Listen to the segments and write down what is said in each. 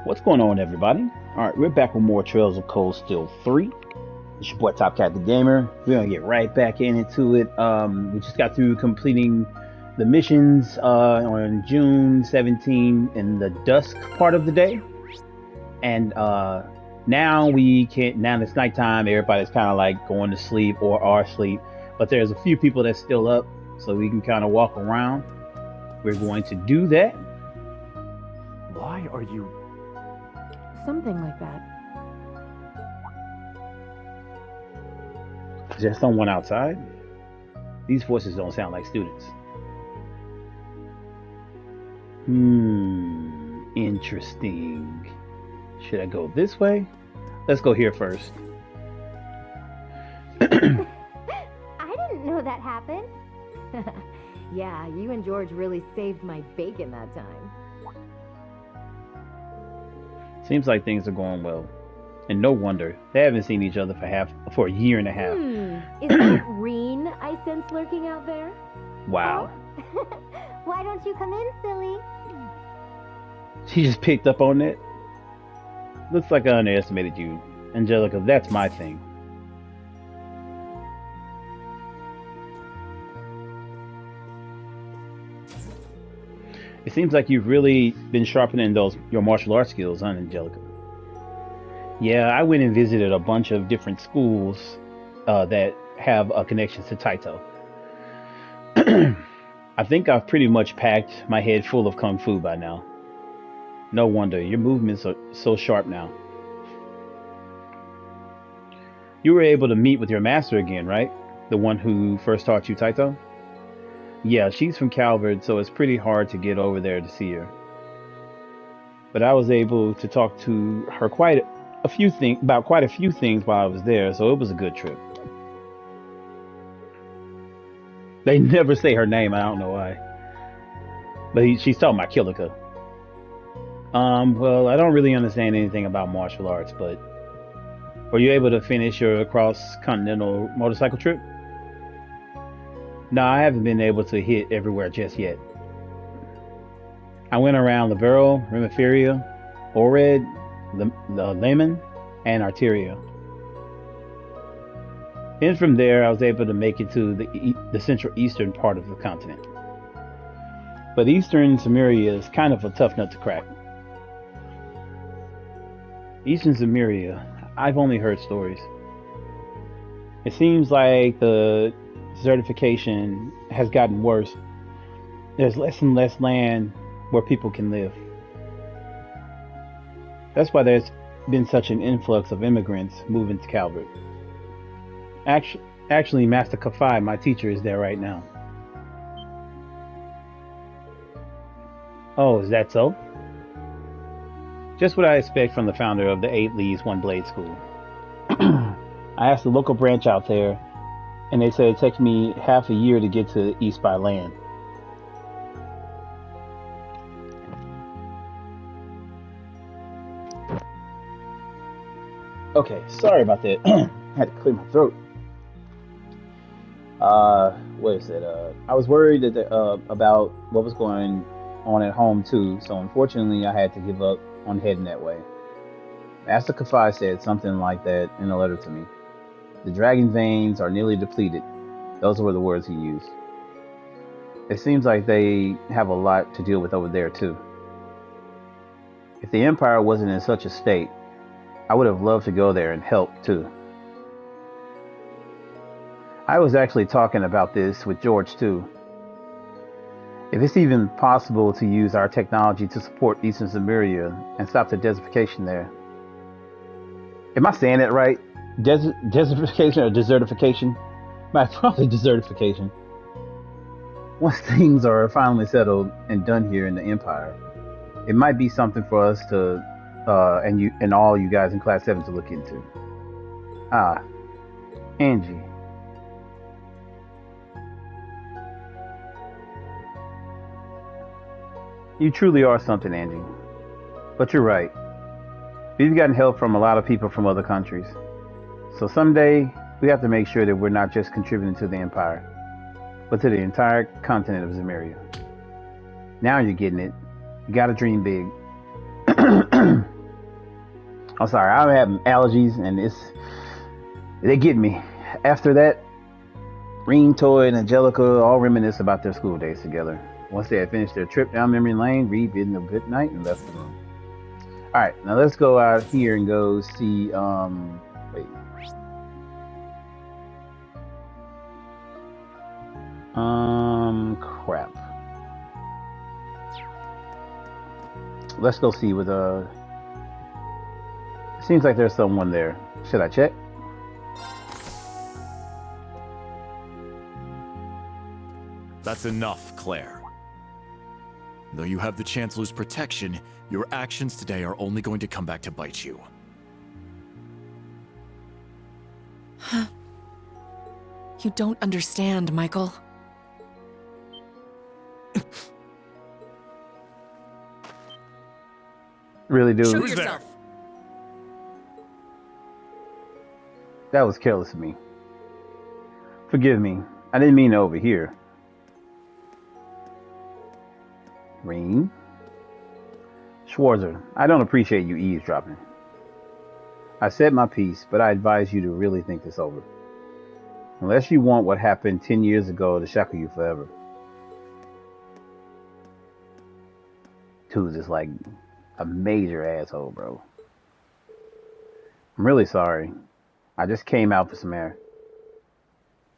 What's going on, everybody? All right, we're back with more Trails of Cold Steel 3. It's your boy Top Cat the Gamer. We're gonna get right back into it. We just got through completing the missions on June 17 in the dusk part of the day, and now we can't. Now it's nighttime. Everybody's kind of like going to sleep or are asleep, but there's a few people that's still up, so we can kind of walk around. We're going to do that. Why are you... Something like that. Is there someone outside? These voices don't sound like students. Interesting. Should I go this way? Let's go here first. I didn't know that happened. Yeah, you and George really saved my bacon that time. Seems like things are going well. And no wonder. They haven't seen each other for a year and a half. Is that Reen I sense lurking out there? Wow. Why don't you come in, silly? She just picked up on that. Looks like I underestimated you. Angelica, that's my thing. It seems like you've really been sharpening your martial arts skills, huh, Angelica? Yeah, I went and visited a bunch of different schools that have a connection to Taito. I think I've pretty much packed my head full of kung fu by now. No wonder, your movements are so sharp now. You were able to meet with your master again, right? The one who first taught you Taito? Yeah, she's from Calvert, so it's pretty hard to get over there to see her. But I was able to talk to her quite a few things while I was there, so it was a good trip. They never say her name, I don't know why. But she's talking about Kilika. Well, I don't really understand anything about martial arts, but were you able to finish your cross-continental motorcycle trip? No, I haven't been able to hit everywhere just yet. I went around Lavero, Remiferia, Ored, the Lemon, and Arteria. Then from there, I was able to make it to the central eastern part of the continent. But eastern Samaria is kind of a tough nut to crack. Eastern Samaria, I've only heard stories. It seems like the desertification has gotten worse. There's less and less land where people can live. That's why there's been such an influx of immigrants moving to Calvert. Actually, Master Kafai, my teacher, is there right now. Oh, is that so? Just what I expect from the founder of the 8 Leaves, 1 Blade School. I asked the local branch out there, and they said it takes me half a year to get to the east by land. Okay, sorry about that. I had to clear my throat. What is it? I was worried about what was going on at home too, so unfortunately I had to give up on heading that way. Master Kafai said something like that in a letter to me. The dragon veins are nearly depleted. Those were the words he used. It seems like they have a lot to deal with over there too. If the Empire wasn't in such a state, I would have loved to go there and help too. I was actually talking about this with George too. If it's even possible to use our technology to support Eastern Samaria and stop the desertification there. Am I saying that right? Desertification or desertification? Probably desertification. Once things are finally settled and done here in the Empire, it might be something for us to, and all you guys in Class 7 to look into. Ah, Angie. You truly are something, Angie. But you're right. We've gotten help from a lot of people from other countries. So someday, we have to make sure that we're not just contributing to the Empire, but to the entire continent of Zamaria. Now you're getting it. You gotta dream big. I'm sorry, I'm having allergies and they get me. After that, Reem, Toy, and Angelica all reminisce about their school days together. Once they had finished their trip down memory lane, Reed bid them good night and left the room. Alright, now let's go out here and go see wait. Crap. Let's go see what seems like there's someone there. Should I check? That's enough, Claire. Though you have the Chancellor's protection, your actions today are only going to come back to bite you. You don't understand, Michael. Really, dude? Show yourself. That was careless of me. Forgive me. I didn't mean to overhear. Reem? Schwarzer, I don't appreciate you eavesdropping. I said my piece, but I advise you to really think this over. Unless you want what happened 10 years ago to shackle you forever. Dude's just like a major asshole, bro. I'm really sorry. I just came out for some air.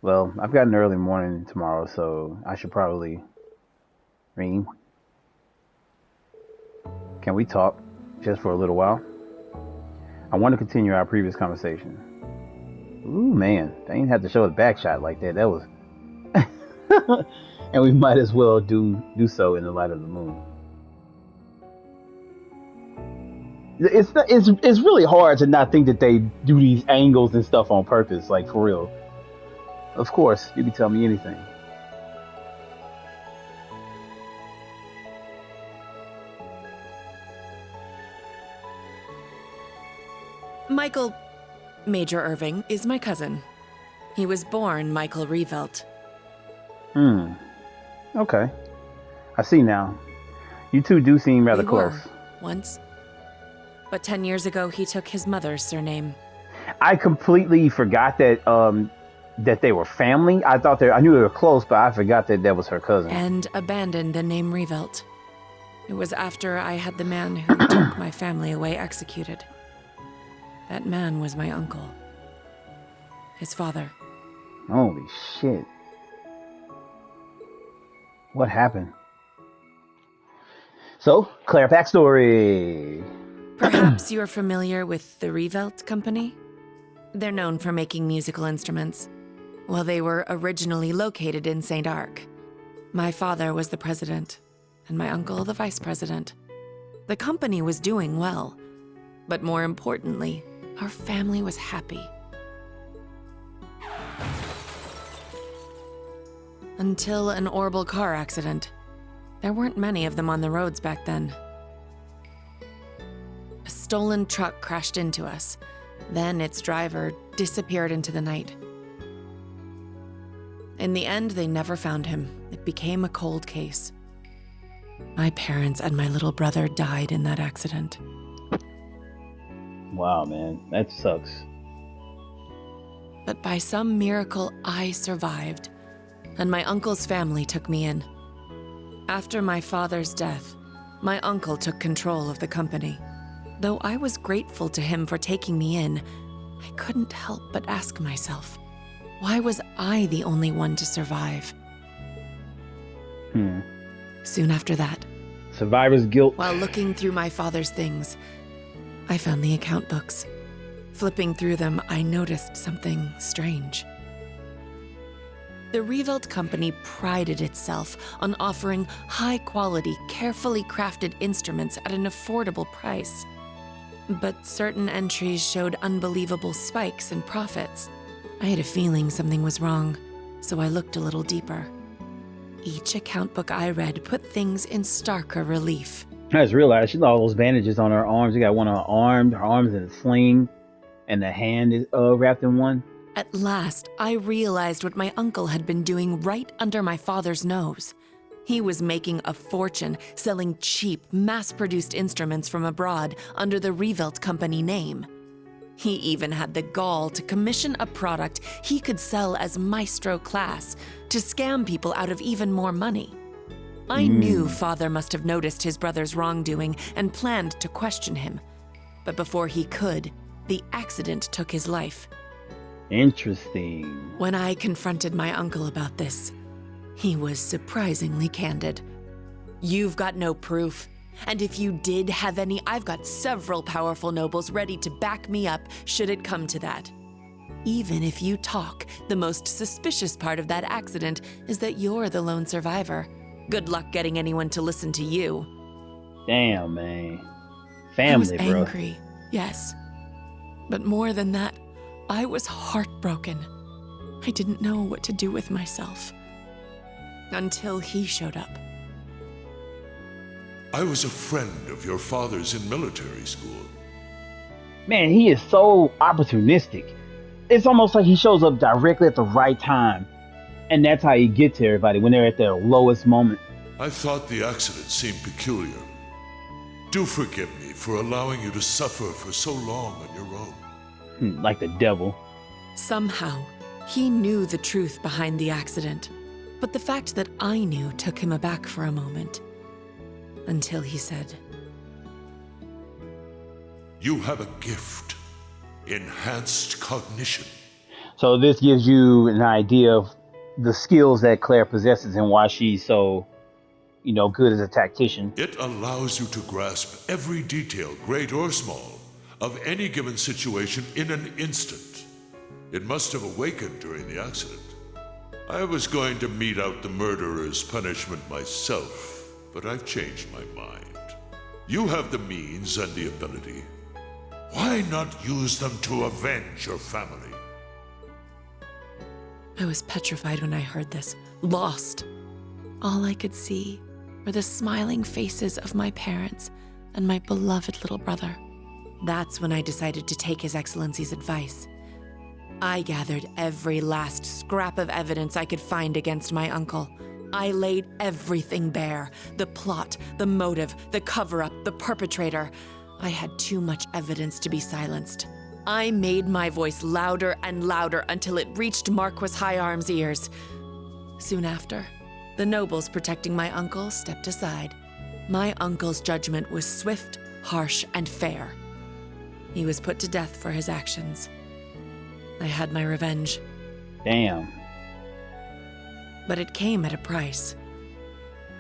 Well, I've got an early morning tomorrow, so I should probably... Reem? Can we talk just for a little while? I want to continue our previous conversation. Ooh, man. They ain't have to show the back shot like that. That was... and we might as well do so in the light of the moon. It's really hard to not think that they do these angles and stuff on purpose, like for real. Of course, you can tell me anything. Michael Major Irving is my cousin. He was born Michael Revelt. Okay. I see now. You two do seem rather We close. were, once. But 10 years ago, he took his mother's surname. I completely forgot that that they were family. I knew they were close, but I forgot that was her cousin. And abandoned the name Revelt. It was after I had the man who took my family away executed. That man was my uncle. His father. Holy shit. What happened? So, Claire, backstory. Perhaps you're familiar with the Revelt Company? They're known for making musical instruments. Well, they were originally located in St. Arc. My father was the president, and my uncle the vice president. The company was doing well, but more importantly, our family was happy. Until an horrible car accident. There weren't many of them on the roads back then. A stolen truck crashed into us. Then its driver disappeared into the night. In the end, they never found him. It became a cold case. My parents and my little brother died in that accident. Wow, man. That sucks. But by some miracle, I survived, and my uncle's family took me in. After my father's death, my uncle took control of the company. Though I was grateful to him for taking me in, I couldn't help but ask myself, why was I the only one to survive? Soon after that, Survivor's guilt. while looking through my father's things, I found the account books. Flipping through them, I noticed something strange. The Revelt Company prided itself on offering high-quality, carefully crafted instruments at an affordable price. But certain entries showed unbelievable spikes in profits. I had a feeling something was wrong, so I looked a little deeper. Each account book I read put things in starker relief. I just realized she's got all those bandages on her arms. You got one on her arms in a sling, and the hand is wrapped in one. At last, I realized what my uncle had been doing right under my father's nose. He was making a fortune selling cheap, mass-produced instruments from abroad under the Revolt Company name. He even had the gall to commission a product he could sell as maestro class to scam people out of even more money. I knew Father must have noticed his brother's wrongdoing and planned to question him. But before he could, the accident took his life. Interesting. When I confronted my uncle about this, he was surprisingly candid. "You've got no proof. And if you did have any, I've got several powerful nobles ready to back me up should it come to that. Even if you talk, the most suspicious part of that accident is that you're the lone survivor. Good luck getting anyone to listen to you." Damn, man. I Family, was bro. angry, yes. But more than that, I was heartbroken. I didn't know what to do with myself. Until he showed up. I was a friend of your father's in military school. Man, he is so opportunistic. It's almost like he shows up directly at the right time. And that's how he gets to everybody when they're at their lowest moment. I thought the accident seemed peculiar. Do forgive me for allowing you to suffer for so long on your own. Like the devil. Somehow, he knew the truth behind the accident. But the fact that I knew took him aback for a moment. Until he said, You have a gift. Enhanced cognition. So this gives you an idea of the skills that Claire possesses and why she's so, good as a tactician. It allows you to grasp every detail, great or small, of any given situation in an instant. It must have awakened during the accident. I was going to mete out the murderer's punishment myself, but I've changed my mind. You have the means and the ability. Why not use them to avenge your family? I was petrified when I heard this, lost. All I could see were the smiling faces of my parents and my beloved little brother. That's when I decided to take His Excellency's advice. I gathered every last scrap of evidence I could find against my uncle. I laid everything bare. The plot, the motive, the cover-up, the perpetrator. I had too much evidence to be silenced. I made my voice louder and louder until it reached Marquis Higharm's ears. Soon after, the nobles protecting my uncle stepped aside. My uncle's judgment was swift, harsh, and fair. He was put to death for his actions. I had my revenge. Damn. But it came at a price.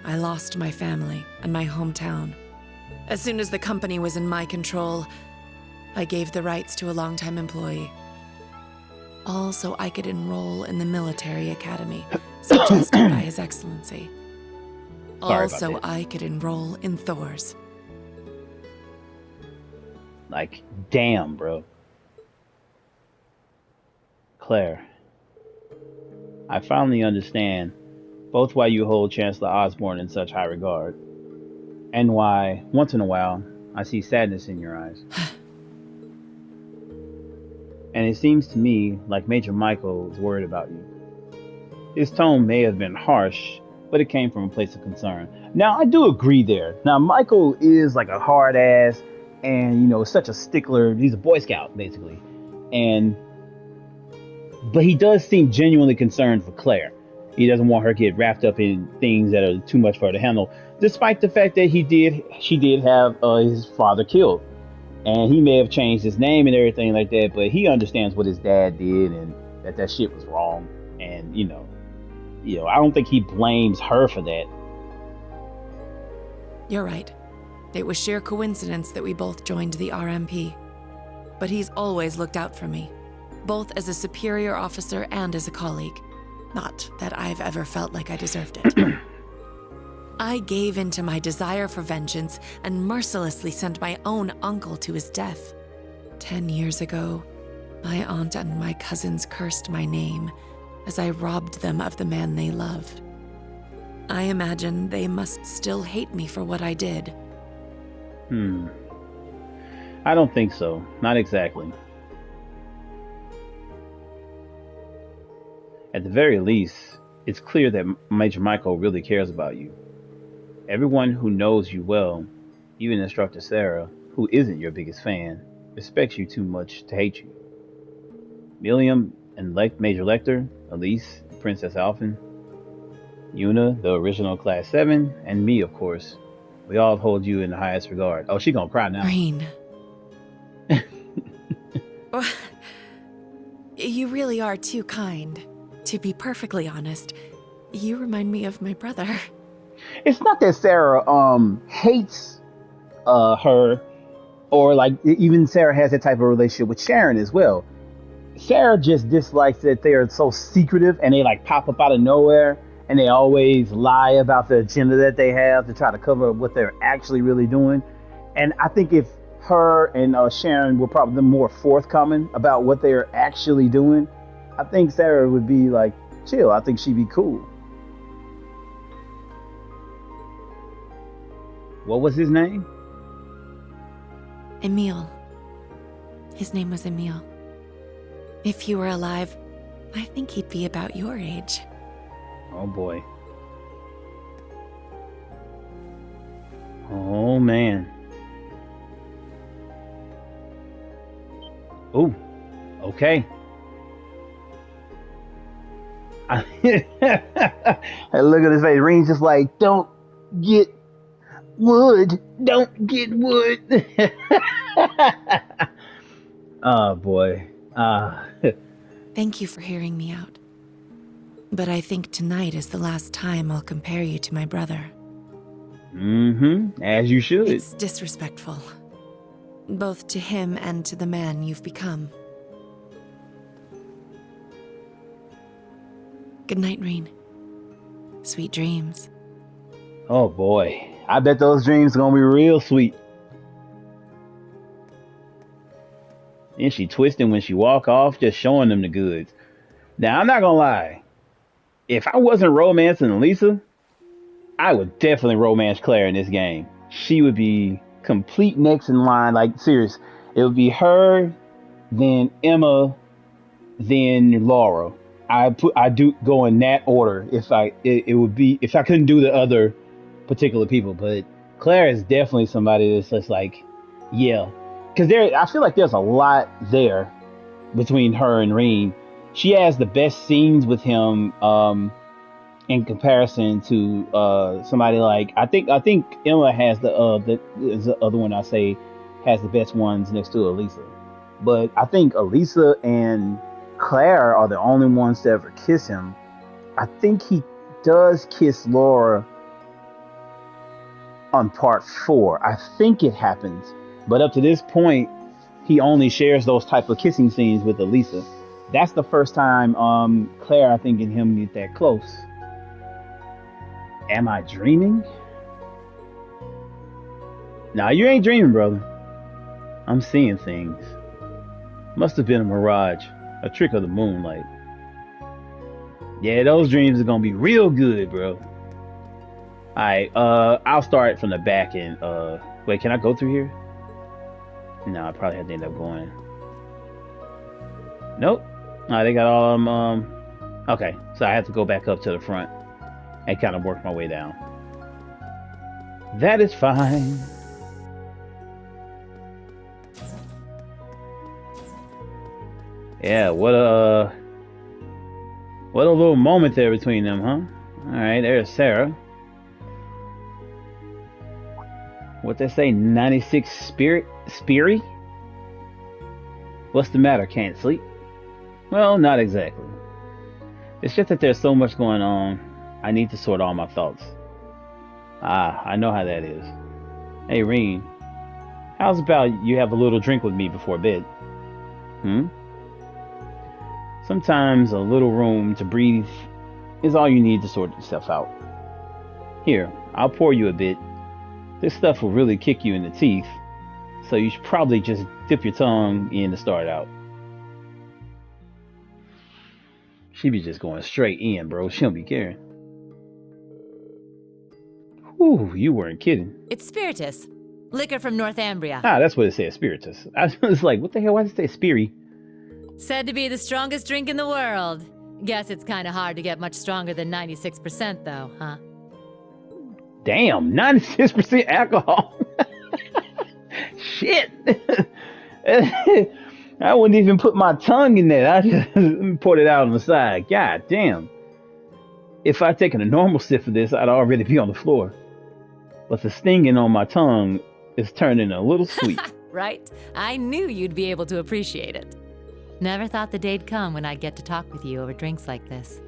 I lost my family and my hometown. As soon as the company was in my control, I gave the rights to a longtime employee. All so I could enroll in the military academy, suggested by His Excellency. All so I could enroll in Thor's. Like, damn, bro. Claire, I finally understand both why you hold Chancellor Osborne in such high regard, and why, once in a while, I see sadness in your eyes. And it seems to me like Major Michael is worried about you. His tone may have been harsh, but it came from a place of concern. Now, I do agree there. Now, Michael is like a hard ass and, such a stickler. He's a Boy Scout, basically. But he does seem genuinely concerned for Claire. He doesn't want her to get wrapped up in things that are too much for her to handle, despite the fact that she did have his father killed. And he may have changed his name and everything like that, but he understands what his dad did and that shit was wrong. And, I don't think he blames her for that. You're right. It was sheer coincidence that we both joined the RMP. But he's always looked out for me, both as a superior officer and as a colleague. Not that I've ever felt like I deserved it. I gave in to my desire for vengeance and mercilessly sent my own uncle to his death. 10 years ago, my aunt and my cousins cursed my name as I robbed them of the man they loved. I imagine they must still hate me for what I did. I don't think so. Not exactly. At the very least, It's clear that Major Michael really cares about you. Everyone who knows you well, even Instructor Sarah, who isn't your biggest fan, respects you too much to hate you. Milliam and Major Lecter, Elise, Princess Alphen, Yuna, the original Class 7, and me, of course. We all hold you in the highest regard. Oh, she gonna cry now. Rain. You really are too kind. To be perfectly honest, you remind me of my brother. It's not that Sarah hates her, or like even Sarah has that type of relationship with Sharon as well. Sarah just dislikes that they are so secretive and they like pop up out of nowhere and they always lie about the agenda that they have to try to cover up what they're actually really doing. And I think if her and Sharon were probably more forthcoming about what they're actually doing, I think Sarah would be like chill. I think she'd be cool. What was his name? Emil. His name was Emil. If he were alive, I think he'd be about your age. Oh boy. Oh man. Oh, okay. I look at his face. Reen's just like, don't get wood. Don't get wood. Oh boy. Thank you for hearing me out. But I think tonight is the last time I'll compare you to my brother. As you should. It's disrespectful. Both to him and to the man you've become. Good night, Rain. Sweet dreams. Oh boy. I bet those dreams are gonna be real sweet. And she twisting when she walk off, just showing them the goods. Now, I'm not gonna lie. If I wasn't romancing Lisa, I would definitely romance Claire in this game. She would be complete next in line. Like, serious. It would be her, then Emma, then Laura. I do go in that order. It would be if I couldn't do the other particular people, but Claire is definitely somebody that's just like, yeah, because I feel like there's a lot there between her and Reen. She has the best scenes with him in comparison to somebody like I think Emma has the other one I say has the best ones next to Elisa, but I think Elisa and Claire are the only ones to ever kiss him. I think he does kiss Laura on part 4. I think it happens, but up to this point, he only shares those type of kissing scenes with Elisa. That's the first time Claire, I think, and him get that close. Am I dreaming? Nah, you ain't dreaming, brother. I'm seeing things. Must have been a mirage, a trick of the moonlight. Yeah, those dreams are gonna be real good, bro. Alright, I'll start from the back and wait, can I go through here? No, I probably have to end up going. Nope. They got all of them. Okay, so I have to go back up to the front and kind of work my way down. That is fine. Yeah, what a little moment there between them, huh? All right, there's Sara. What they say, 96 Speary? What's the matter, can't sleep? Well, not exactly. It's just that there's so much going on, I need to sort all my thoughts. I know how that is. Hey, Reen, how's about you have a little drink with me before bed? Sometimes a little room to breathe is all you need to sort yourself out. Here, I'll pour you a bit. This stuff will really kick you in the teeth, so you should probably just dip your tongue in to start out. She be just going straight in, bro. She don't be caring. Whew, you weren't kidding. It's spiritus. Liquor from Northumbria. Ah, that's what it says, spiritus. I was like, what the hell? Why does it say Speary? Said to be the strongest drink in the world. Guess it's kind of hard to get much stronger than 96% though, huh? Damn, 96% alcohol. Shit. I wouldn't even put my tongue in there. I just poured it out on the side. God damn. If I'd taken a normal sip of this, I'd already be on the floor. But the stinging on my tongue is turning a little sweet. Right? I knew you'd be able to appreciate it. Never thought the day'd come when I'd get to talk with you over drinks like this.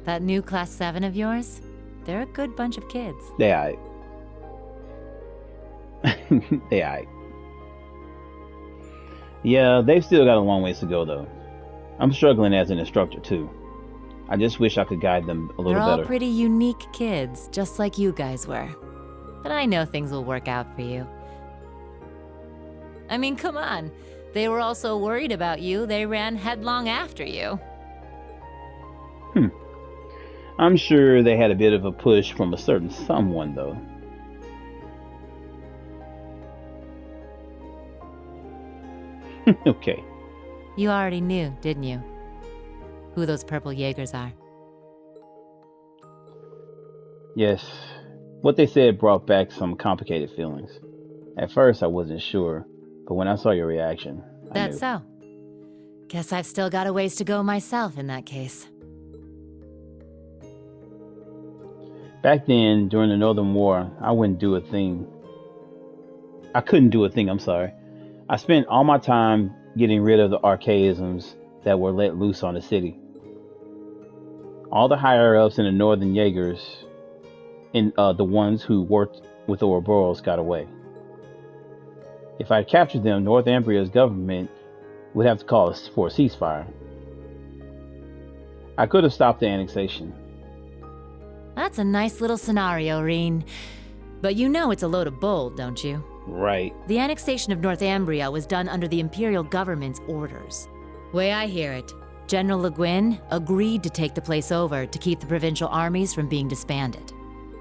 That new Class 7 of yours, they're a good bunch of kids. They aight. They aight. Yeah, they've still got a long ways to go, though. I'm struggling as an instructor, too. I just wish I could guide them a little They're all better. pretty unique kids, just like you guys were. But I know things will work out for you. I mean, come on. They were all so worried about you, they ran headlong after you. I'm sure they had a bit of a push from a certain someone, though. Okay. You already knew, didn't you? Who those purple Jaegers are. Yes. What they said brought back some complicated feelings. At first, I wasn't sure, but when I saw your reaction, I That's knew. so. Guess I've still got a ways to go myself in that case. Back then, during the Northern War, I couldn't do a thing, I'm sorry. I spent all my time getting rid of the archaisms that were let loose on the city. All the higher-ups in the Northern Jaegers, the ones who worked with the Ouroboros, got away. If I captured them, Northumbria's government would have to call for a ceasefire. I could have stopped the annexation. That's a nice little scenario, Reen. But you know it's a load of bull, don't you? Right. The annexation of Northumbria was done under the Imperial government's orders. Way I hear it, General Le Guin agreed to take the place over to keep the provincial armies from being disbanded.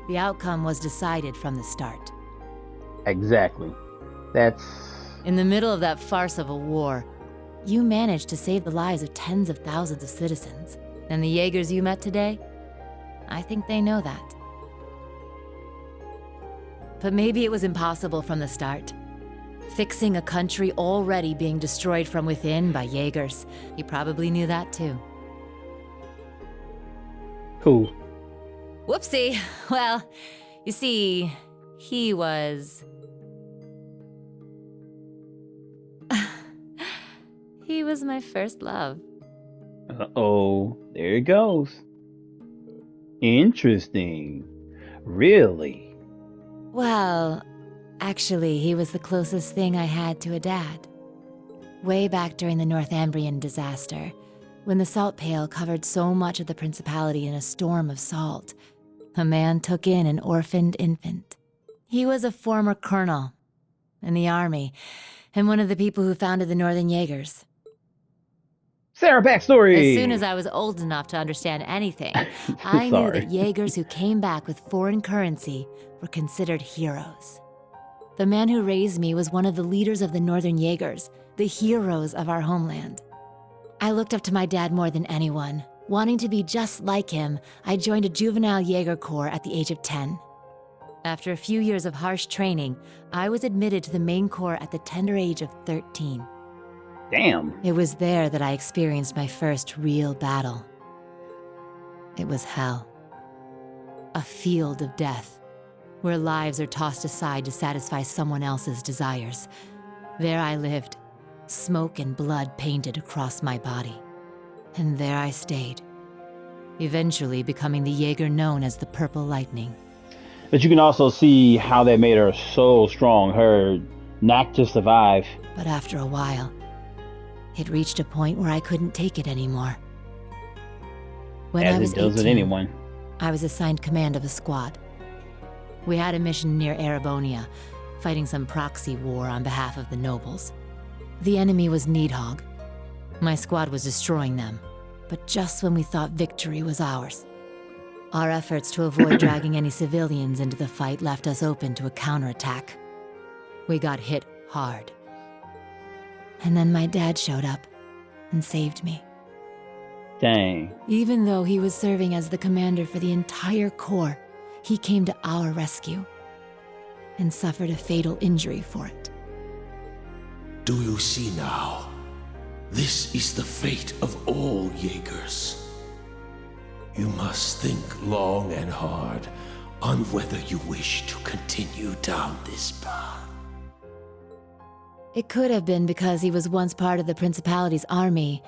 The outcome was decided from the start. Exactly. That's... In the middle of that farce of a war, you managed to save the lives of tens of thousands of citizens. And the Jaegers you met today? I think they know that. But maybe it was impossible from the start. Fixing a country already being destroyed from within by Jaegers. You probably knew that too. Who? Whoopsie. Well, you see, he was... he was my first love. Uh-oh. There it goes. Interesting. Really? Well, actually, he was the closest thing I had to a dad. Way back during the Northumbrian disaster, when the salt pail covered so much of the principality in a storm of salt, a man took in an orphaned infant. He was a former colonel in the army, and one of the people who founded the Northern Jaegers. Sara, backstory! As soon as I was old enough to understand anything, I knew that Jaegers who came back with foreign currency were considered heroes. The man who raised me was one of the leaders of the Northern Jaegers, the heroes of our homeland. I looked up to my dad more than anyone. Wanting to be just like him, I joined a juvenile Jaeger Corps at the age of 10. After a few years of harsh training, I was admitted to the main corps at the tender age of 13. Damn. It was there that I experienced my first real battle. It was hell. A field of death, where lives are tossed aside to satisfy someone else's desires. There I lived, smoke and blood painted across my body. And there I stayed, eventually becoming the Jaeger known as the Purple Lightning. But you can also see how that made her so strong, her knack to survive. But after a while, it reached a point where I couldn't take it anymore. When I As was it does with 18, anyone. I was assigned command of a squad. We had a mission near Erebonia, fighting some proxy war on behalf of the nobles. The enemy was Needhogg. My squad was destroying them, but just when we thought victory was ours. Our efforts to avoid dragging any civilians into the fight left us open to a counterattack. We got hit hard. And then my dad showed up and saved me. Dang. Even though he was serving as the commander for the entire Corps, he came to our rescue and suffered a fatal injury for it. Do you see now? This is the fate of all Jaegers. You must think long and hard on whether you wish to continue down this path. It could have been because he was once part of the Principality's army,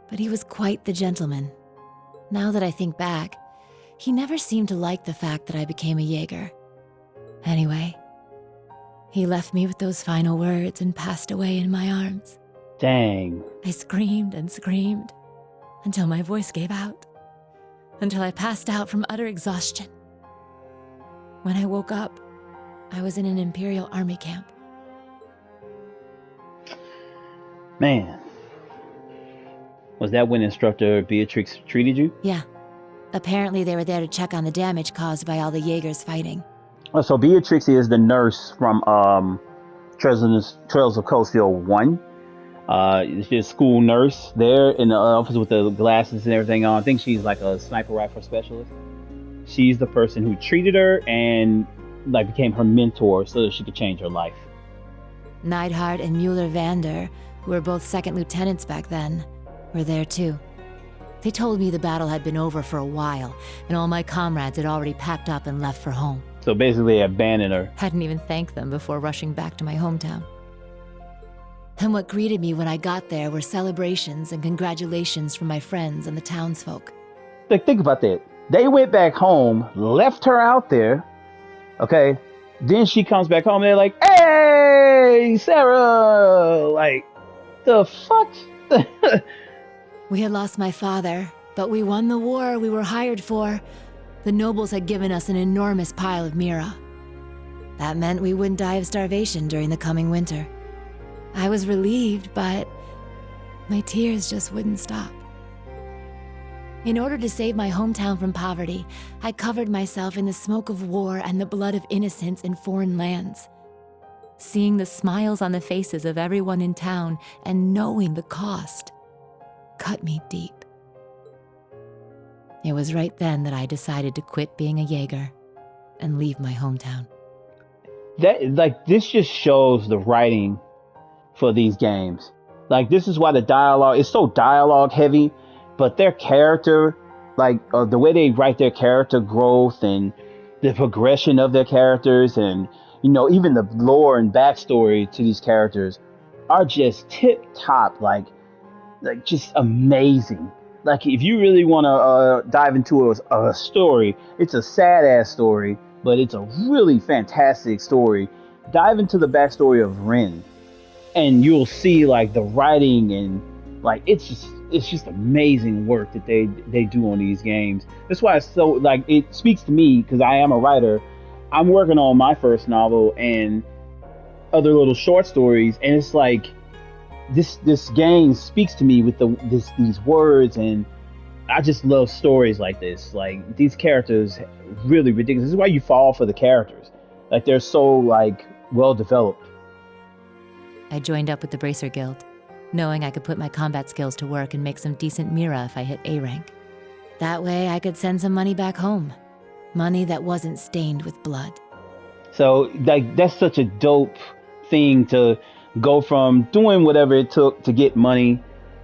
but he was quite the gentleman. Now that I think back, he never seemed to like the fact that I became a Jaeger. Anyway, he left me with those final words and passed away in my arms. Dang. I screamed and screamed until my voice gave out, until I passed out from utter exhaustion. When I woke up, I was in an Imperial Army camp. Man. Was that when Instructor Beatrix treated you? Yeah. Apparently they were there to check on the damage caused by all the Jaegers fighting. Oh, so Beatrix is the nurse from Trails of Cold Steel 1. She's a school nurse there in the office with the glasses and everything on. I think she's like a sniper rifle specialist. She's the person who treated her and like became her mentor so that she could change her life. Neidhart and Mueller-Vander, who were both second lieutenants back then, were there too. They told me the battle had been over for a while, and all my comrades had already packed up and left for home. So basically they abandoned her. Hadn't even thanked them before rushing back to my hometown. And what greeted me when I got there were celebrations and congratulations from my friends and the townsfolk. Like, think about that. They went back home, left her out there, okay? Then she comes back home and they're like, hey, Sara! Like, the fuck? We had lost my father, but we won the war we were hired for. The nobles had given us an enormous pile of Mira. That meant we wouldn't die of starvation during the coming winter. I was relieved, but my tears just wouldn't stop. In order to save my hometown from poverty, I covered myself in the smoke of war and the blood of innocents in foreign lands. Seeing the smiles on the faces of everyone in town and knowing the cost cut me deep. It was right then that I decided to quit being a Jaeger and leave my hometown. This just shows the writing for these games. Like, this is why the dialogue is so dialogue heavy, but their character, the way they write their character growth and the progression of their characters, and even the lore and backstory to these characters are just tip top, like just amazing. Like, if you really want to dive into a story, it's a sad ass story, but it's a really fantastic story. Dive into the backstory of Ren, and you'll see like the writing and like it's just amazing work that they do on these games. That's why it's so it speaks to me because I am a writer. I'm working on my first novel and other little short stories, and it's like this game speaks to me with these words, and I just love stories like this. Like, these characters really ridiculous. This is why you fall for the characters. Like, they're so well developed. I joined up with the Bracer Guild, knowing I could put my combat skills to work and make some decent Mira if I hit A rank. That way I could send some money back home. Money that wasn't stained with blood. So that's such a dope thing to go from doing whatever it took to get money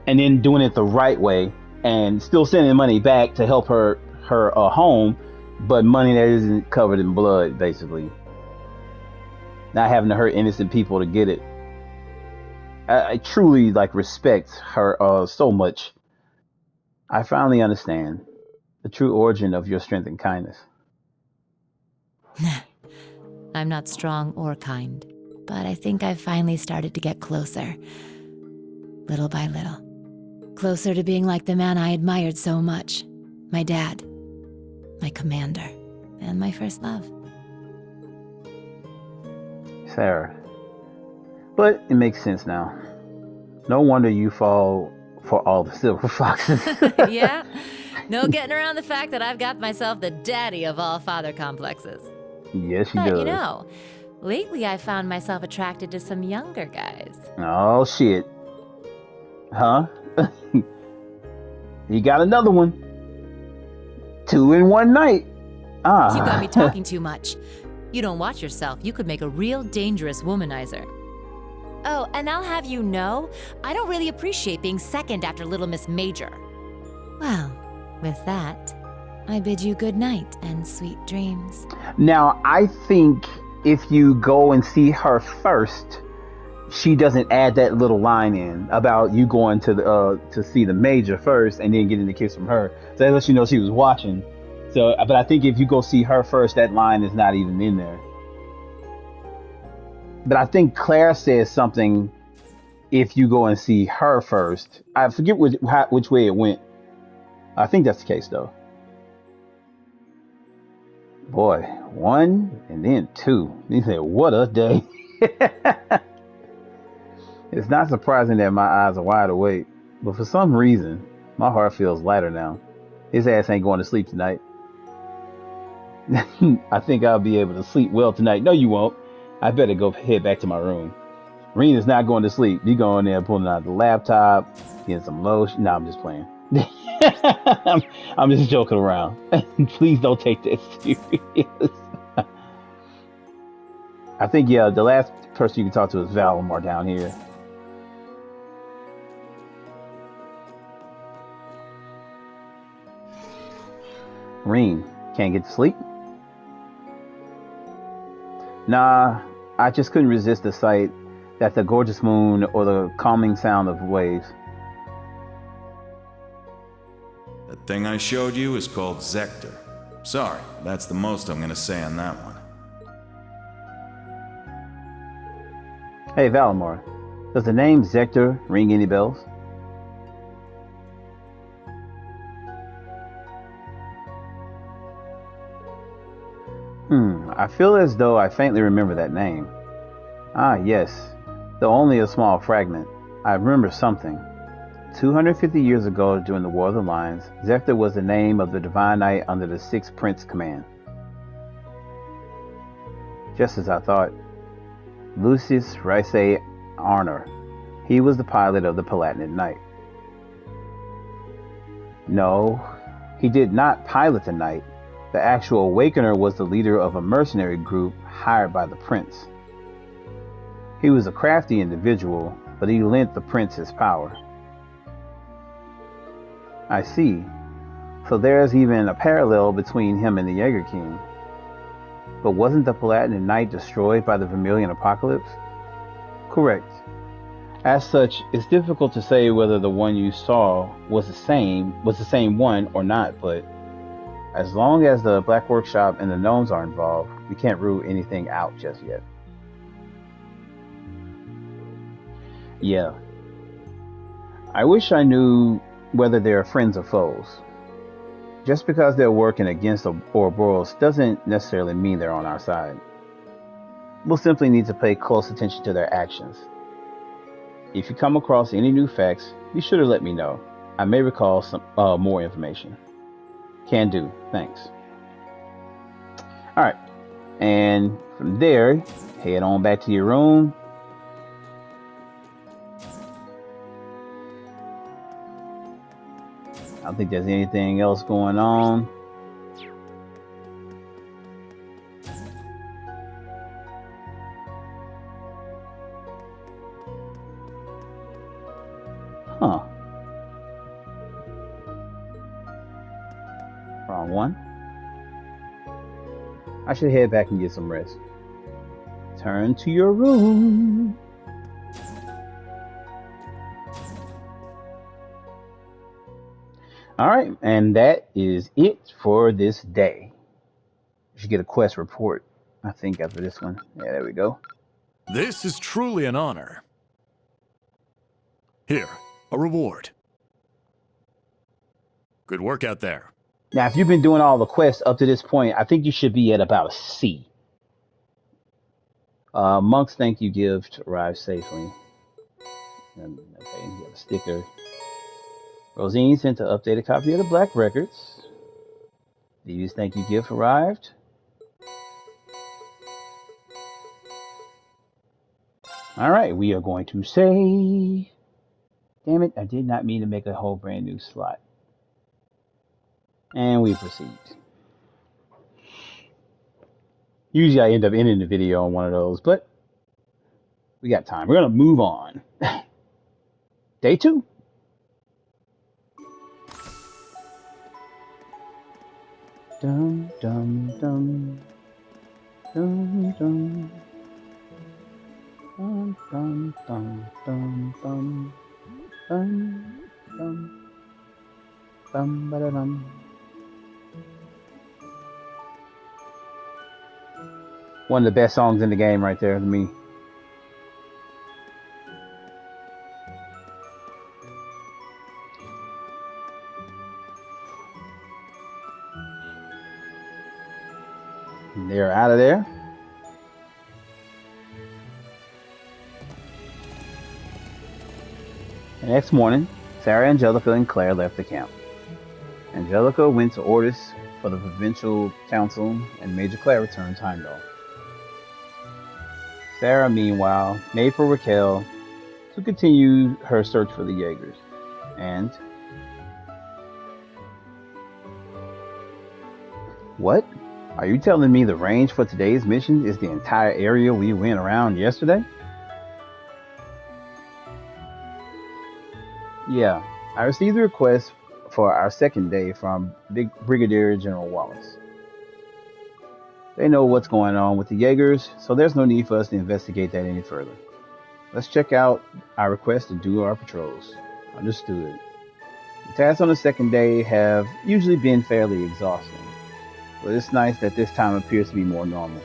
and then doing it the right way and still sending money back to help her home, but money that isn't covered in blood, basically. Not having to hurt innocent people to get it. I truly respect her so much. I finally understand the true origin of your strength and kindness. I'm not strong or kind, but I think I've finally started to get closer. Little by little. Closer to being like the man I admired so much. My dad. My commander. And my first love. Sara. But it makes sense now. No wonder you fall for all the silver foxes. Yeah? No getting around the fact that I've got myself the daddy of all father complexes. Yes, she But does. Lately I found myself attracted to some younger guys. Oh, shit. Huh? You got another one. 2 in one night. Ah. You got me talking too much. You don't watch yourself, you could make a real dangerous womanizer. Oh, and I'll have you know, I don't really appreciate being second after Little Miss Major. Well, with that, I bid you good night and sweet dreams. Now, I think if you go and see her first, she doesn't add that little line in about you going to see the major first and then getting the kiss from her. So that lets you know she was watching. So, but I think if you go see her first, that line is not even in there. But I think Claire says something if you go and see her first. I forget which way it went. I think that's the case though. Boy, 1 and then 2. He said, "What a day." It's not surprising that my eyes are wide awake, but for some reason, my heart feels lighter now. His ass ain't going to sleep tonight. I think I'll be able to sleep well tonight. No, you won't. I better go head back to my room. Rena's not going to sleep. You going there, pulling out the laptop, getting some lotion. No, I'm just playing. I'm just joking around. Please don't take this serious. I think, yeah, the last person you can talk to is Valimar down here. Reen, can't get to sleep? Nah, I just couldn't resist the sight that the gorgeous moon or the calming sound of waves. That thing I showed you is called Zector. Sorry, that's the most I'm gonna say on that one. Hey Valimar, does the name Zector ring any bells? I feel as though I faintly remember that name. Ah, yes, though only a small fragment. I remember something. 250 years ago, during the War of the Lions, Zector was the name of the divine knight under the Sixth Prince command. Just as I thought. Lucius Rice Arnor. He was the pilot of the Palatinate Knight. No, he did not pilot the knight. The actual Awakener was the leader of a mercenary group hired by the prince. He was a crafty individual, but he lent the prince his power. I see. So there's even a parallel between him and the Jaeger King. But wasn't the Palatinate Knight destroyed by the Vermilion Apocalypse? Correct. As such, it's difficult to say whether the one you saw was the same one or not, but as long as the Black Workshop and the gnomes are involved, we can't rule anything out just yet. Yeah. I wish I knew whether they're friends or foes. Just because they're working against Ouroboros doesn't necessarily mean they're on our side. We'll simply need to pay close attention to their actions. If you come across any new facts, be sure to let me know. I may recall some more information. Can do. Thanks. Alright. And from there, head on back to your room. I don't think there's anything else going on. Huh. Wrong one. I should head back and get some rest. Turn to your room. Alright, and that is it for this day. You should get a quest report, I think, after this one. Yeah, there we go. This is truly an honor. Here, a reward. Good work out there. Now, if you've been doing all the quests up to this point, I think you should be at about a C. Monk's thank you gift arrived safely. And, okay, you have a sticker. Rosine sent an updated copy of the Black Records. Vivi's thank you gift arrived. Alright, we are going to say... Damn it, I did not mean to make a whole brand new slot. And we proceed. Usually I end up ending the video on one of those, but we got time. We're going to move on. Day 2. Dum, dum, dum. Dum, dum. Dum, dum, dum, dum, dum. Dum, dum. Dum, ba-da-dum. One of the best songs in the game right there to me. They're out of there. The next morning, Sarah, Angelica, and Claire left the camp. Angelica went to orders for the provincial council, and Major Claire returned to Heimdall. Sarah, meanwhile, made for Raquel to continue her search for the Jaegers. And... What? Are you telling me the range for today's mission is the entire area we went around yesterday? Yeah, I received a request for our second day from Brigadier General Wallace. They know what's going on with the Jaegers, so there's no need for us to investigate that any further. Let's check out our request to do our patrols. Understood. The tasks on the second day have usually been fairly exhausting, but it's nice that this time appears to be more normal.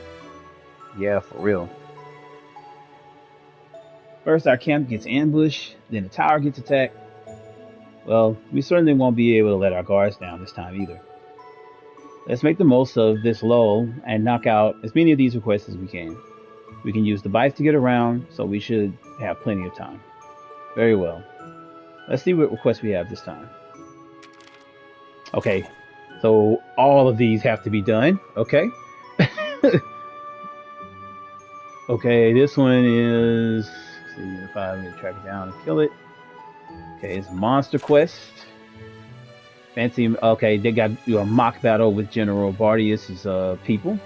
Yeah, for real. First, our camp gets ambushed, then the tower gets attacked. Well, we certainly won't be able to let our guards down this time either. Let's make the most of this lull and knock out as many of these requests as we can. We can use the bikes to get around, so we should have plenty of time. Very well. Let's see what requests we have this time. Okay, so all of these have to be done. Okay. Okay, this one is... Let's see if I'm going to track it down and kill it. Okay, it's Monster Quest. Fancy... Okay, they got a mock battle with General Bardius's people.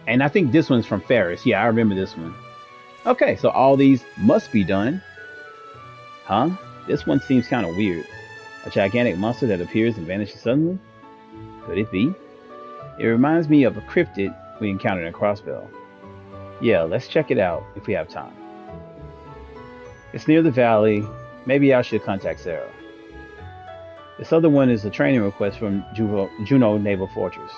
And I think this one's from Ferris. Yeah, I remember this one. Okay, so all these must be done. Huh? This one seems kind of weird. A gigantic monster that appears and vanishes suddenly? Could it be? It reminds me of a cryptid we encountered in Crossbell. Yeah, let's check it out if we have time. It's near the valley. Maybe I should contact Sara. This other one is a training request from Juno Naval Fortress.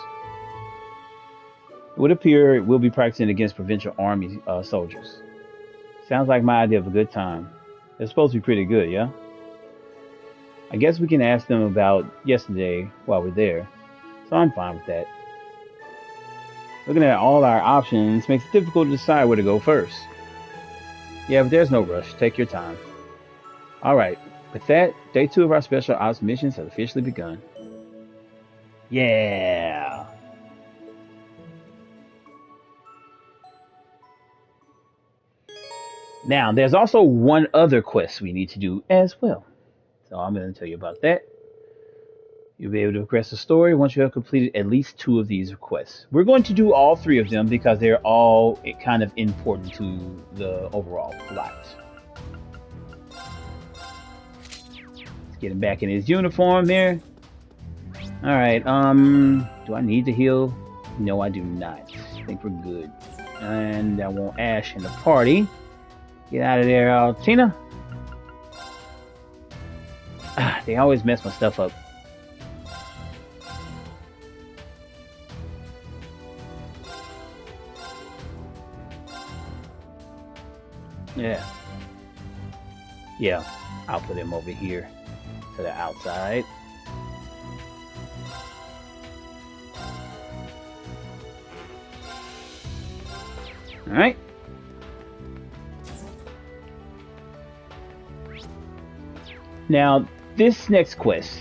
It would appear we'll be practicing against provincial army soldiers. Sounds like my idea of a good time. It's supposed to be pretty good, yeah? I guess we can ask them about yesterday while we're there, so I'm fine with that. Looking at all our options makes it difficult to decide where to go first. Yeah, but there's no rush. Take your time. Alright, with that, day 2 of our special ops missions has officially begun. Yeah! Now, there's also one other quest we need to do as well. So I'm going to tell you about that. You'll be able to progress the story once you have completed at least 2 of these requests. We're going to do all 3 of them because they're all kind of important to the overall plot. Let's get him back in his uniform there. Alright, do I need to heal? No, I do not. I think we're good. And I want Ash in the party. Get out of there, Tina. They always mess my stuff up. Yeah. Yeah, I'll put him over here to the outside. Alright. Now, this next quest,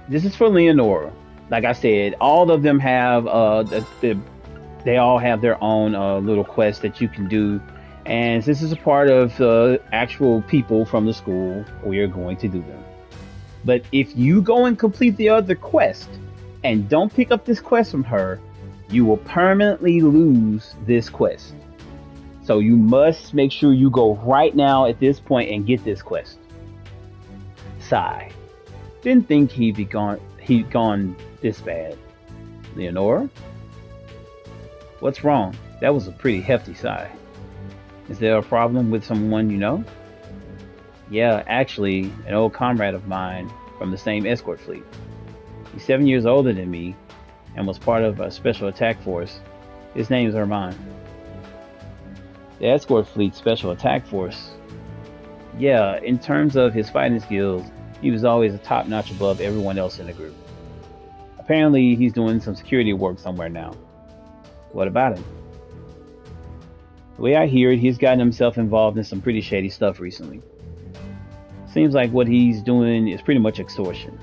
this is for Leonora. Like I said, all of them have they all have their own little quests that you can do, and this is a part of the actual people from the school. We are going to do them. But if you go and complete the other quest and don't pick up this quest from her, you will permanently lose this quest. So you must make sure you go right now at this point and get this quest. Sigh. Didn't think he'd gone this bad. Leonora? What's wrong? That was a pretty hefty sigh. Is there a problem with someone you know? Yeah, actually, an old comrade of mine from the same escort fleet. He's 7 years older than me and was part of a special attack force. His name's Herman. The escort fleet special attack force. Yeah, in terms of his fighting skills, he was always a top notch above everyone else in the group. Apparently, he's doing some security work somewhere now. What about him? The way I hear it, he's gotten himself involved in some pretty shady stuff recently. Seems like what he's doing is pretty much extortion.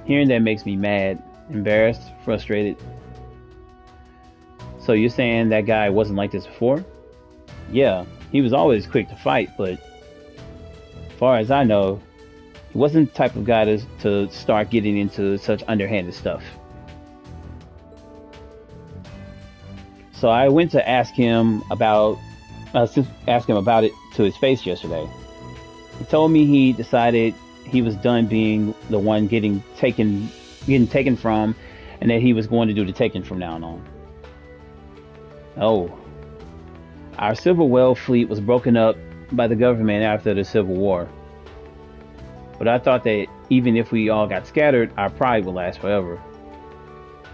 Hearing that makes me mad, embarrassed, frustrated. So you're saying that guy wasn't like this before? Yeah, he was always quick to fight, but as far as I know, he wasn't the type of guy to start getting into such underhanded stuff. So I went to ask him about it to his face yesterday. He told me he decided he was done being the one getting taken from, and that he was going to do the taking from now on. Oh. Our Civil War fleet was broken up by the government after the Civil War. But I thought that even if we all got scattered, our pride would last forever.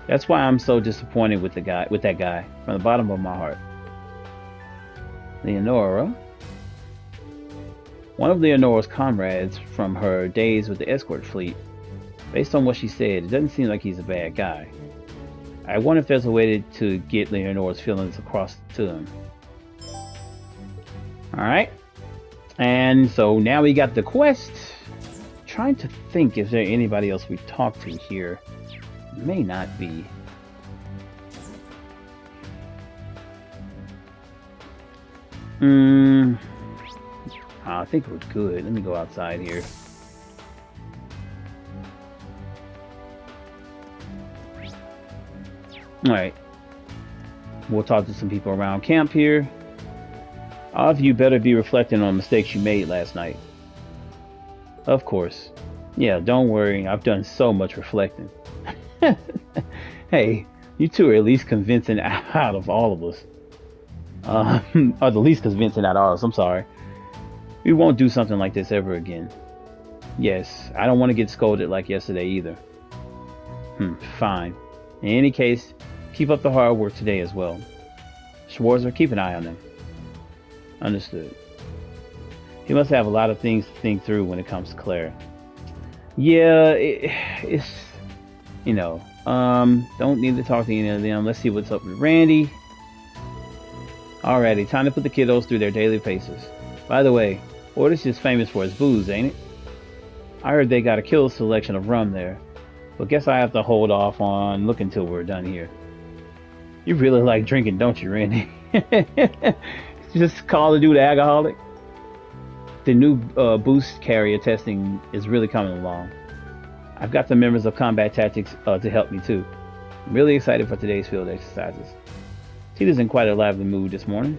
That's why I'm so disappointed with that guy, from the bottom of my heart. Leonora? One of Leonora's comrades from her days with the escort fleet. Based on what she said, it doesn't seem like he's a bad guy. I wonder if there's a way to get Leonora's feelings across to him. Alright. And so now we got the quest. Trying to think if there's anybody else we talked to here. May not be. I think we're good. Let me go outside here. Alright. We'll talk to some people around camp here. All of you better be reflecting on mistakes you made last night. Of course. Yeah, don't worry. I've done so much reflecting. Hey, you two are at least convincing out of all of us. Or the least convincing out of us, I'm sorry. We won't do something like this ever again. Yes, I don't want to get scolded like yesterday either. Fine. In any case, keep up the hard work today as well. Schwarzer, keep an eye on them. Understood. He must have a lot of things to think through when it comes to Claire. Yeah, it's... You know, don't need to talk to any of them. Let's see what's up with Randy. Alrighty, time to put the kiddos through their daily paces. By the way, Ordis is famous for his booze, ain't it? I heard they got a killer selection of rum there, but guess I have to hold off on looking till we're done here. You really like drinking, don't you, Randy? Just call the dude an alcoholic. The new boost carrier testing is really coming along. I've got the members of Combat Tactics to help me too. I'm really excited for today's field exercises. Tita's in quite a lively mood this morning.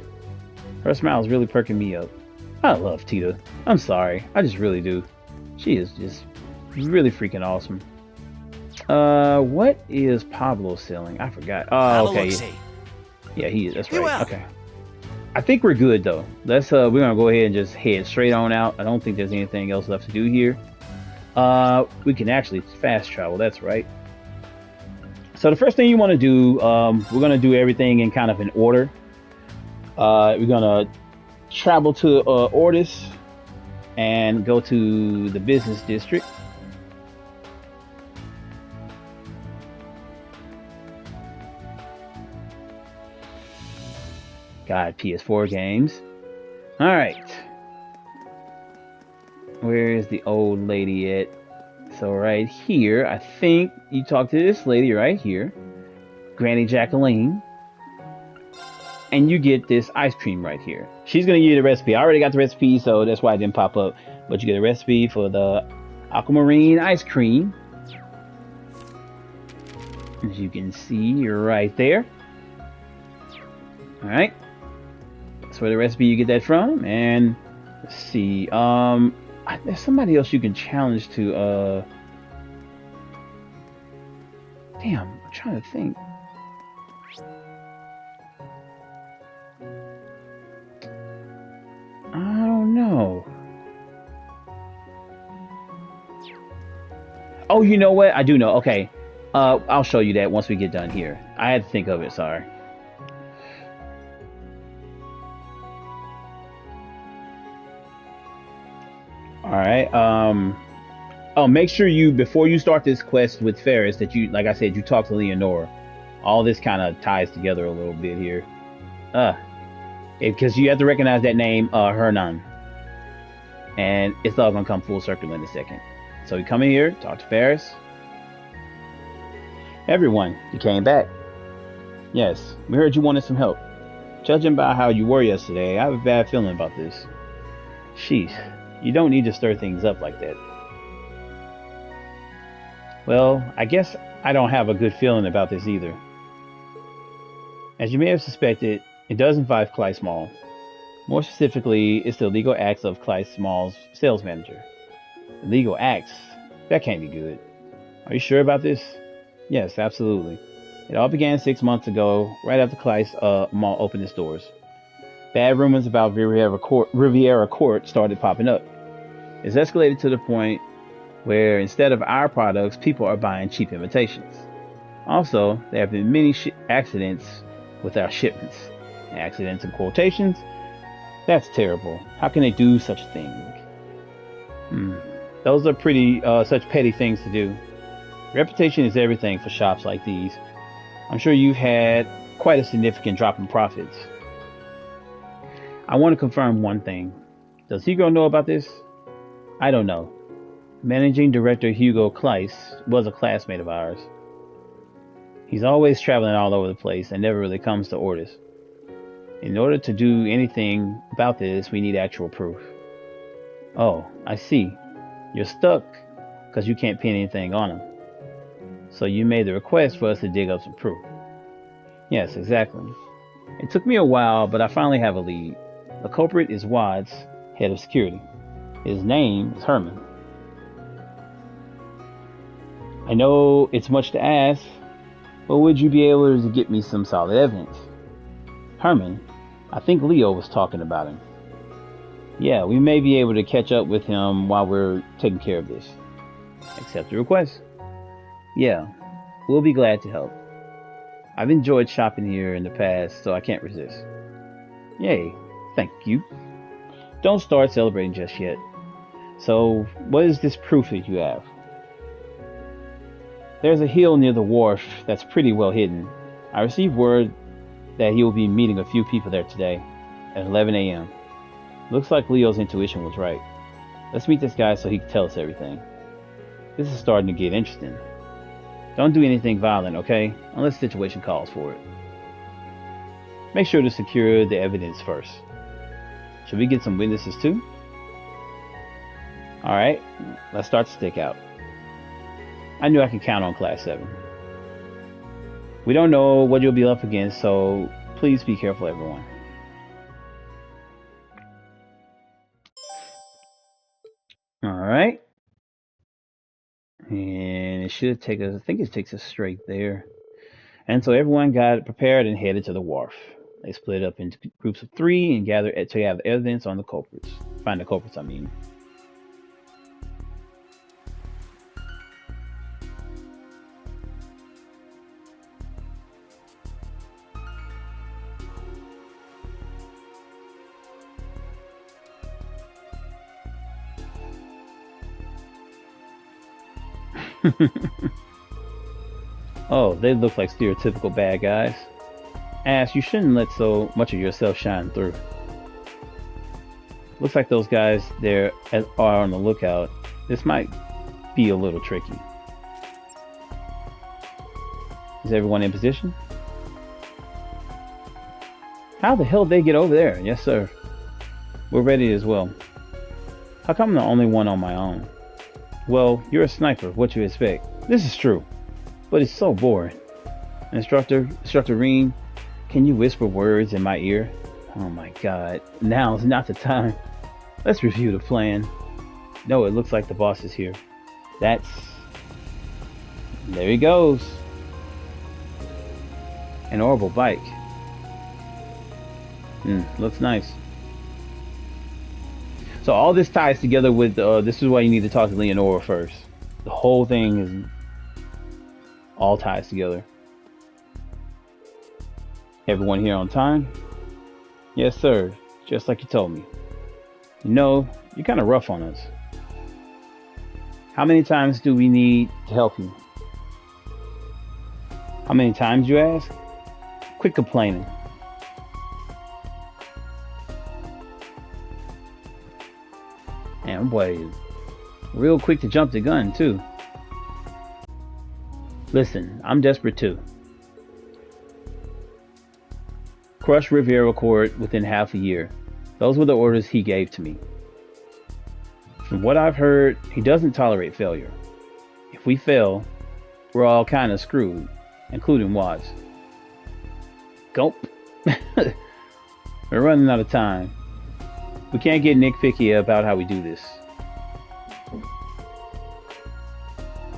Her smile is really perking me up. I love Tita. I'm sorry, I just really do. She is just really freaking awesome. What is Pablo selling? I forgot. Oh, okay. Yeah, he is. That's right. Okay. I think we're good though. Let's we're gonna go ahead and just head straight on out. I don't think there's anything else left to do here. We can actually fast travel. That's right. So the first thing you want to do, we're gonna do everything in kind of an order. We're gonna travel to Ordis and go to the business district. God, PS4 games. Alright. Where is the old lady at? So right here, I think you talk to this lady right here. Granny Jacqueline. And you get this ice cream right here. She's going to give you the recipe. I already got the recipe, so that's why it didn't pop up. But you get a recipe for the aquamarine ice cream. As you can see, right there. All right. That's where the recipe you get that from. And let's see. There's somebody else you can challenge to. Damn, I'm trying to think. I don't know. Oh, you know what? I do know. Okay. I'll show you that once we get done here. I had to think of it, sorry. Alright, oh, make sure you, before you start this quest with Ferris, that you, like I said, you talk to Leonora. All this kind of ties together a little bit here. Because you have to recognize that name, Hernan. And it's all gonna come full circle in a second. So we come in here, talk to Ferris. Everyone, you came back. Yes, we heard you wanted some help. Judging by how you were yesterday, I have a bad feeling about this. Sheesh, you don't need to stir things up like that. Well, I guess I don't have a good feeling about this either. As you may have suspected, it does involve Clyde Small. More specifically, it's the illegal acts of Clyde Small's sales manager. Illegal acts? That can't be good. Are you sure about this? Yes, absolutely. It all began 6 months ago, right after Clyde's mall opened its doors. Bad rumors about Riviera Court started popping up. It's escalated to the point where instead of our products, people are buying cheap imitations. Also, there have been many accidents with our shipments. Accidents in quotations? That's terrible. How can they do such a thing? Those are such petty things to do. Reputation is everything for shops like these. I'm sure you've had quite a significant drop in profits. I want to confirm one thing. Does Hugo know about this? I don't know. Managing Director Hugo Kleiss was a classmate of ours. He's always traveling all over the place and never really comes to orders. In order to do anything about this, we need actual proof. Oh, I see. You're stuck because you can't pin anything on him. So you made the request for us to dig up some proof. Yes, exactly. It took me a while, but I finally have a lead. The culprit is Watts, head of security. His name is Herman. I know it's much to ask, but would you be able to get me some solid evidence? Herman? I think Leo was talking about him. Yeah, we may be able to catch up with him while we're taking care of this. Accept the request. Yeah, we'll be glad to help. I've enjoyed shopping here in the past, so I can't resist. Yay, thank you. Don't start celebrating just yet. So, what is this proof that you have? There's a hill near the wharf that's pretty well hidden. I received word that he will be meeting a few people there today at 11 a.m. Looks like Leo's intuition was right. Let's meet this guy so he can tell us everything. This is starting to get interesting. Don't do anything violent, okay? Unless the situation calls for it. Make sure to secure the evidence first. Should we get some witnesses too? Alright, let's start to stick out. I knew I could count on Class 7. We don't know what you'll be up against, so please be careful, everyone. Alright. And it should take us, I think it takes us straight there. And so everyone got prepared and headed to the wharf. They split up into groups of 3 and gathered to have evidence on the culprits. Find the culprits, I mean. Oh, they look like stereotypical bad guys. Ass, you shouldn't let so much of yourself shine through. Looks like those guys there are on the lookout. This might be a little tricky. Is everyone in position? How the hell did they get over there? Yes, sir. We're ready as well. How come I'm the only one on my own? Well, you're a sniper. What you expect? This is true, but it's so boring. Instructor Reen, can you whisper words in my ear? Oh my god, now's not the time. Let's review the plan. No, it looks like the boss is here. That's... There he goes. An orbital bike. Looks nice. So all this ties together with, this is why you need to talk to Leonora first. The whole thing is all ties together. Everyone here on time? Yes, sir. Just like you told me. You know, you're kind of rough on us. How many times do we need to help you? How many times, you ask? Quit complaining. Man, boy, real quick to jump the gun, too. Listen, I'm desperate, too. Crush Riviera Court within half a year. Those were the orders he gave to me. From what I've heard, he doesn't tolerate failure. If we fail, we're all kind of screwed, including Watts. Gulp. We're running out of time. We can't get nitpicky about how we do this.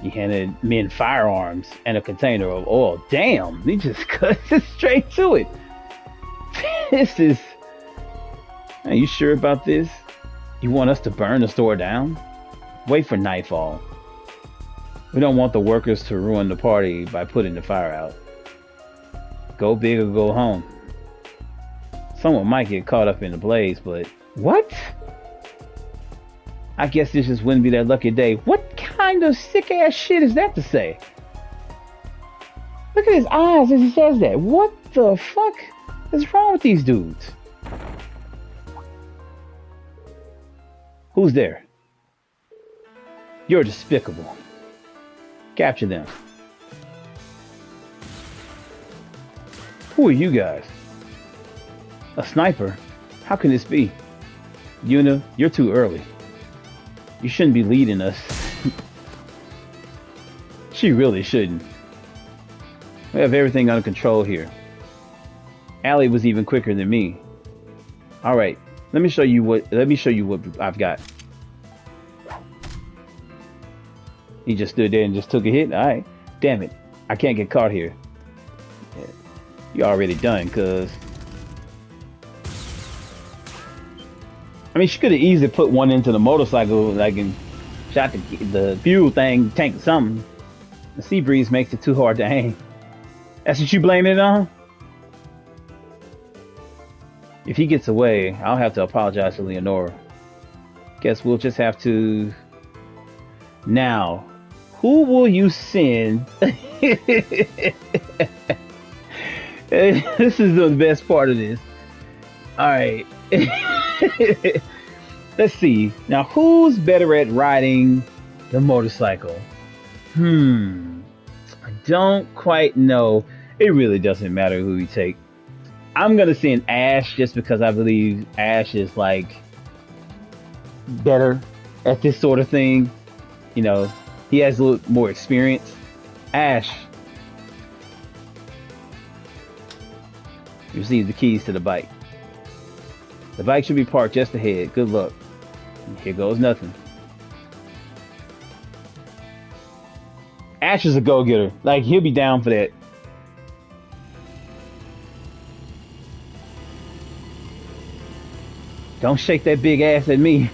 He handed men firearms and a container of oil. Damn, he just cut straight to it. This is... Are you sure about this? You want us to burn the store down? Wait for nightfall. We don't want the workers to ruin the party by putting the fire out. Go big or go home. Someone might get caught up in the blaze, but... What? I guess this just wouldn't be that lucky day. What kind of sick ass shit is that to say? Look at his eyes as he says that. What the fuck is wrong with these dudes? Who's there? You're despicable. Capture them. Who are you guys? A sniper? How can this be? Yuna, you're too early. You shouldn't be leading us. She really shouldn't. We have everything under control here. Allie was even quicker than me. All right, let me show you what I've got. He just stood there and just took a hit. All right, damn it, I can't get caught here. Yeah. You're already done, cuz. I mean, she could have easily put one into the motorcycle, like, and shot the fuel thing, tank something. The sea breeze makes it too hard to aim. That's what you blame it on? If he gets away, I'll have to apologize to Leonora. Guess we'll just have to... Now, who will you send? This is the best part of this. Alright. Let's see. Now, who's better at riding the motorcycle? I don't quite know. It really doesn't matter who you take. I'm gonna send Ash just because I believe Ash is like better at this sort of thing. You know, he has a little more experience. Ash, receive the keys to the bike. The bike should be parked just ahead. Good luck. Here goes nothing. Ash is a go-getter. Like, he'll be down for that. Don't shake that big ass at me.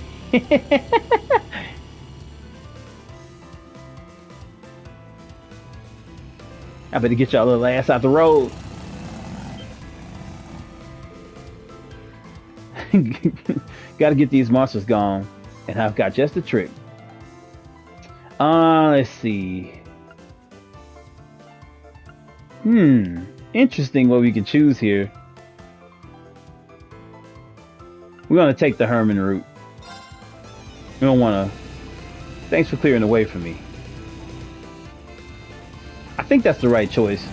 I better get y'all little ass out the road. Gotta get these monsters gone. And I've got just a trick. Let's see. Interesting what we can choose here. We're gonna take the Herman route. We don't wanna... Thanks for clearing the way for me. I think that's the right choice.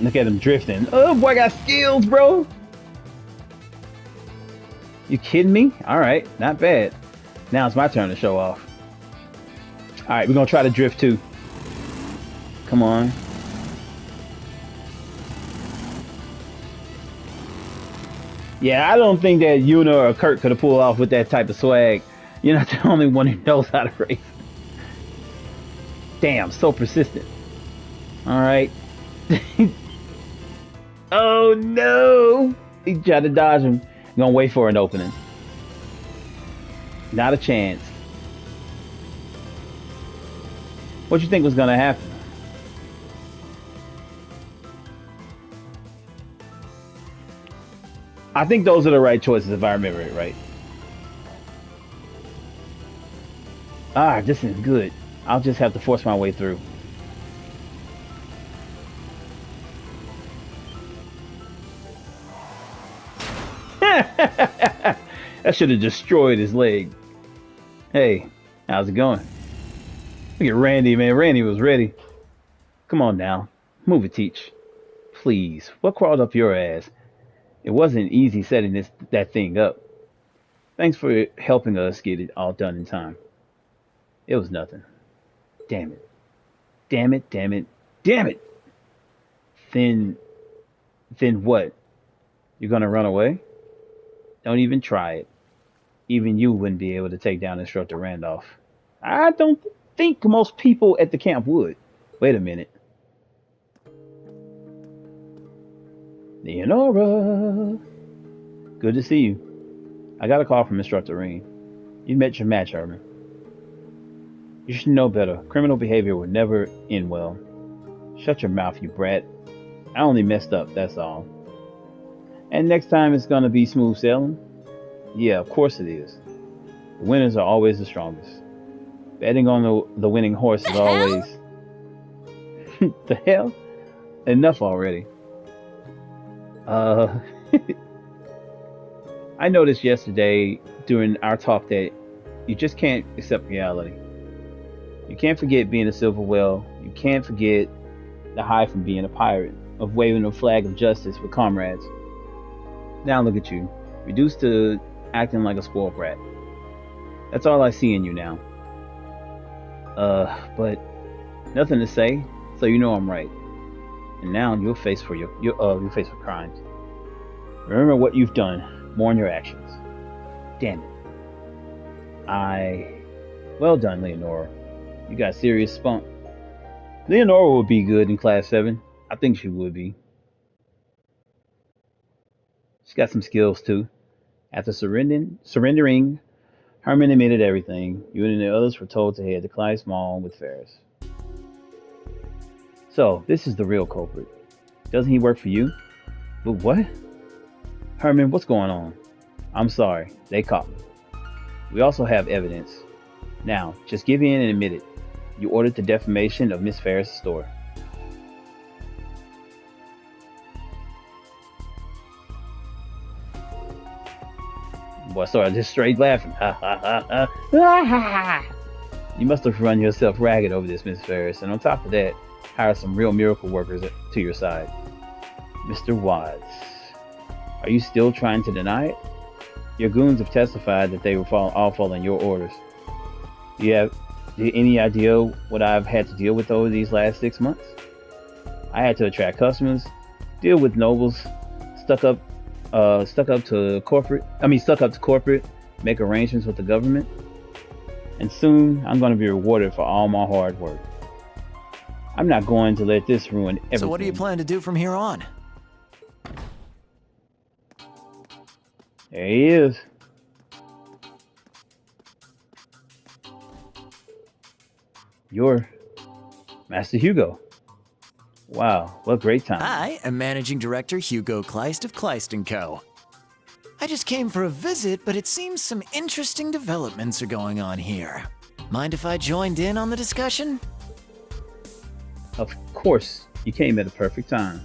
Look at him drifting. Oh, boy, I got skills, bro. You kidding me? All right, not bad. Now it's my turn to show off. All right, we're gonna try to drift too. Come on. Yeah, I don't think that Yuna or Kurt could have pulled off with that type of swag. You're not the only one who knows how to race. Damn, so persistent. All right. Oh no! He tried to dodge him. I'm gonna wait for an opening. Not a chance. What you think was gonna happen? I think those are the right choices if I remember it right. Ah, this is good. I'll just have to force my way through. That should have destroyed his leg. Hey, how's it going? Look at Randy, man. Randy was ready. Come on now. Move it, Teach. Please. What crawled up your ass? It wasn't easy setting that thing up. Thanks for helping us get it all done in time. It was nothing. Damn it. Damn it, damn it, damn it! Then what? You're gonna run away? Don't even try it. Even you wouldn't be able to take down Instructor Randolph. I don't think most people at the camp would. Wait a minute. Leonora! Good to see you. I got a call from Instructor Rean. You met your match, Herman. You should know better. Criminal behavior would never end well. Shut your mouth, you brat. I only messed up, that's all. And next time it's gonna be smooth sailing? Yeah, of course it is. The winners are always the strongest. Betting on the winning horse is always... The hell? Enough already. I noticed yesterday during our talk that you just can't accept reality. You can't forget being a silver whale. You can't forget the high from being a pirate, of waving a flag of justice with comrades. Now look at you, reduced to acting like a spoiled brat. That's all I see in you now. But nothing to say, so you know I'm right. And now you'll face for you'll face for crimes. Remember what you've done, mourn your actions. Damn it. Well done, Leonora. You got serious spunk. Leonora would be good in Class 7. I think she would be. She's got some skills too. After surrendering, Herman admitted everything. You and the others were told to head to Clyde's Mall with Ferris. So, this is the real culprit. Doesn't he work for you? But what? Herman, what's going on? I'm sorry, they caught me. We also have evidence. Now, just give in and admit it. You ordered the defamation of Miss Ferris' store. Boy, sorry, I just straight laughing. Ha ha ha ha. Ha ha. You must have run yourself ragged over this, Miss Ferris, and on top of that, hire some real miracle workers to your side. Mr. Watts, are you still trying to deny it? Your goons have testified that they were all following your orders. Do you have any idea what I've had to deal with over these last 6 months? I had to attract customers, deal with nobles, stuck up to corporate, make arrangements with the government, and soon I'm going to be rewarded for all my hard work. I'm not going to let this ruin everything. So what do you plan to do from here on? There he is. You're Master Hugo. Wow, what great time. I am Managing Director Hugo Kleist of Kleist & Co. I just came for a visit, but it seems some interesting developments are going on here. Mind if I joined in on the discussion? Of course, you came at a perfect time.